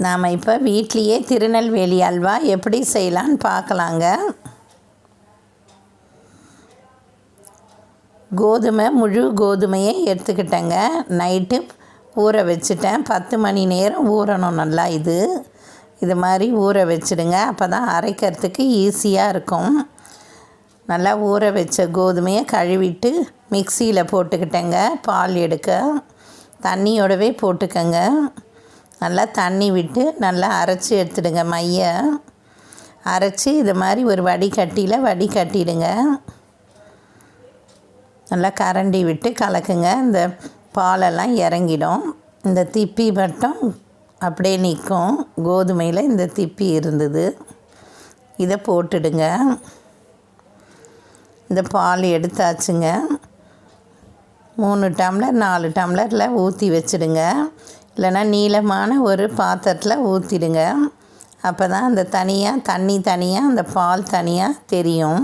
நாம் இப்போ வீட்லேயே திருநெல்வேலி அல்வா எப்படி செய்யலான்னு பார்க்கலாங்க. முழு கோதுமையை எடுத்துக்கிட்டேங்க. நைட்டு ஊற வச்சுட்டேன். 10 மணி நேரம் ஊறணும். நல்லா இது மாதிரி ஊற வச்சுடுங்க. அப்போ தான் அரைக்கிறதுக்கு ஈஸியாக இருக்கும். நல்லா ஊற வச்ச கோதுமையை கழுவிட்டு மிக்சியில் போட்டுக்கிட்டேங்க. பால் எடுக்க தண்ணியோடவே போட்டுக்கங்க. நல்லா தண்ணி விட்டு நல்லா அரைச்சி எடுத்துடுங்க. மையை அரைச்சி இது மாதிரி ஒரு வடிகட்டிடுங்க. நல்லா கரண்டி விட்டு கலக்குங்க. இந்த பாலெல்லாம் இறங்கிடும். இந்த திப்பி மட்டும் அப்படியே நிற்கும். கோதுமையில் இந்த திப்பி இருந்தது. இதை போட்டுடுங்க. இந்த பால் எடுத்தாச்சுங்க. 3 டம்ளர் 4 டம்ளரில் ஊற்றி வச்சுடுங்க. இல்லைன்னா நீளமான ஒரு பாத்திரத்தில் ஊற்றிடுங்க. அப்போ தான் அந்த தண்ணி தனியாக அந்த பால் தனியாக தெரியும்.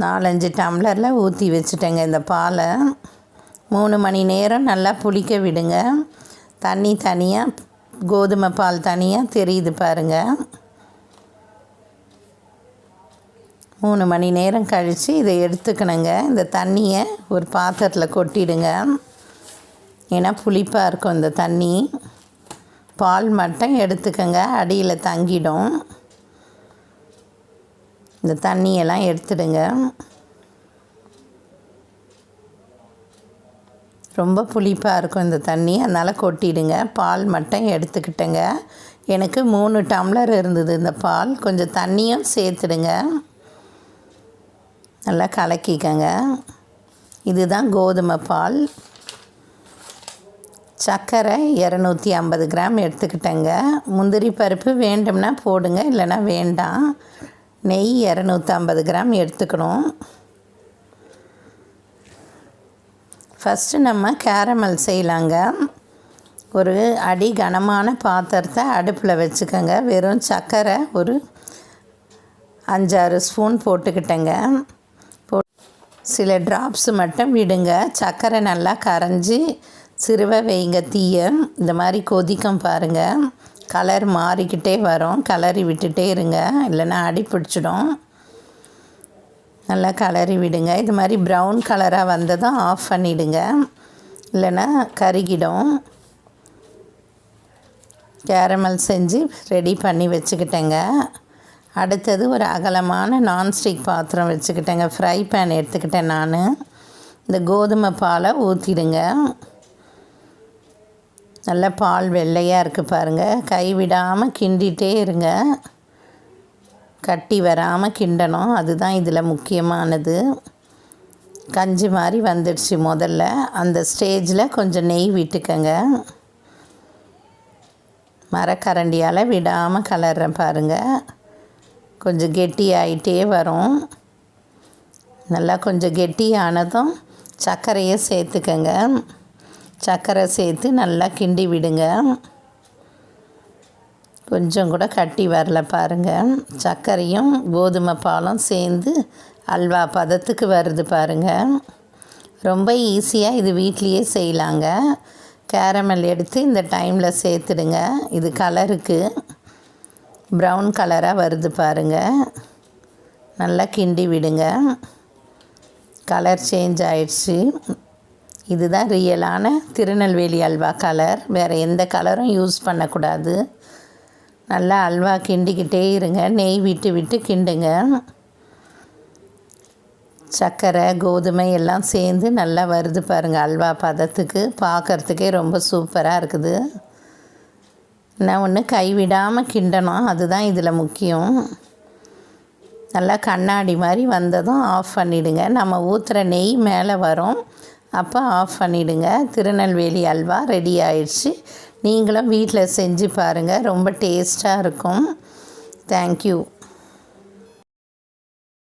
4-5 டம்ளரில் ஊற்றி வச்சுட்டேங்க. இந்த பாலை 3 மணி நேரம் நல்லா புளிக்க விடுங்க. தண்ணி தனியாக கோதுமை பால் தனியாக தெரியுது பாருங்கள். 3 மணி நேரம் கழித்து இதை எடுத்துக்கணுங்க. இந்த தண்ணியை ஒரு பாத்திரத்தில் கொட்டிடுங்க. ஏன்னா புளிப்பாக இருக்கும் இந்த தண்ணி. பால் மட்டும் எடுத்துக்கங்க, அடியில் தங்கிடும். இந்த தண்ணியெல்லாம் எடுத்துடுங்க. ரொம்ப புளிப்பாக இருக்கும் இந்த தண்ணி, அதனால் கொட்டிடுங்க. பால் மட்டும் எடுத்துக்கிட்டேங்க. எனக்கு 3 டம்ளர் இருந்தது இந்த பால். கொஞ்சம் தண்ணியும் சேர்த்துடுங்க. நல்லா கலக்கிக்கங்க. இதுதான் கோதுமை பால். சர்க்கரை 250 கிராம் எடுத்துக்கிட்டேங்க. முந்திரி பருப்பு வேண்டும்னா போடுங்க, இல்லைன்னா வேண்டாம். நெய் 250 கிராம் எடுத்துக்கணும். ஃபஸ்ட்டு நம்ம கேரமல் செய்யலாங்க. ஒரு அடி கனமான பாத்திரத்தை அடுப்பில் வச்சுக்கோங்க. வெறும் சர்க்கரை ஒரு 5-6 ஸ்பூன் போட்டுக்கிட்டேங்க. சில ட்ராப்ஸ் மட்டும் விடுங்க. சர்க்கரை நல்லா கரைஞ்சி சிறுவ வைங்க. தீயை இந்த மாதிரி கொதிக்கும் பாருங்கள். கலர் மாறிக்கிட்டே வரும். கலரி விட்டுட்டே இருங்க, இல்லைன்னா அடி பிடிச்சிடும். நல்லா கலரி விடுங்க. இது மாதிரி ப்ரௌன் கலராக வந்ததும் ஆஃப் பண்ணிவிடுங்க, இல்லைன்னா கருகிடும். கேரமல் செஞ்சு ரெடி பண்ணி வச்சுக்கிட்டேங்க. அடுத்தது ஒரு அகலமான நான்ஸ்டிக் பாத்திரம் வச்சுக்கிட்டேங்க. ஃப்ரை பேன் எடுத்துக்கிட்டேன் நான். இந்த கோதுமை பாலை ஊற்றிடுங்க. நல்லா பால் வெள்ளையாக இருக்குது பாருங்கள். கைவிடாமல் கிண்டிகிட்டே இருங்க. கட்டி வராமல் கிண்டணும், அதுதான் இதில் முக்கியமானது. கஞ்சி மாதிரி வந்துடுச்சு முதல்ல. அந்த ஸ்டேஜில் கொஞ்சம் நெய் விட்டுக்கங்க. மரக்கரண்டியால் விடாமல் கலர்றேன் பாருங்கள். கொஞ்சம் கெட்டியாகிட்டே வரும். நல்லா கொஞ்சம் கெட்டியானதும் சர்க்கரையை சேர்த்துக்கங்க. சர்க்கரை சேர்த்து நல்லா கிண்டி விடுங்க. கொஞ்சம் கூட கட்டி வரல பாருங்கள். சர்க்கரையும் கோதுமை பாலும் சேர்ந்து அல்வா பதத்துக்கு வருது பாருங்கள். ரொம்ப ஈஸியாக இது வீட்லேயே செய்யலாங்க. கேரமல் எடுத்து இந்த டைமில் சேர்த்துடுங்க. இது கலருக்கு ப்ரௌன் கலராக வருது பாருங்கள். நல்லா கிண்டி விடுங்க. கலர் சேஞ்ச் ஆயிடுச்சு. இதுதான் ரியலான திருநெல்வேலி அல்வா கலர். வேறு எந்த கலரும் யூஸ் பண்ணக்கூடாது. நல்லா அல்வா கிண்டிக்கிட்டே இருங்க. நெய் விட்டு கிண்டுங்க. சர்க்கரை கோதுமை எல்லாம் சேர்ந்து நல்லா வருது பாருங்கள். அல்வா பதத்துக்கு பார்க்குறதுக்கே ரொம்ப சூப்பராக இருக்குது. நான் ஒன்று கைவிடாமல் கிண்டணும், அதுதான் இதில் முக்கியம். நல்லா கண்ணாடி மாதிரி வந்ததும் ஆஃப் பண்ணிவிடுங்க. நம்ம ஊற்றுற நெய் மேலே வரும், அப்போ ஆஃப் பண்ணிவிடுங்க. திருநெல்வேலி அல்வா ரெடி ஆயிடுச்சு. நீங்களும் வீட்டில் செஞ்சு பாருங்கள். ரொம்ப டேஸ்ட்டாக இருக்கும். தேங்க்யூ.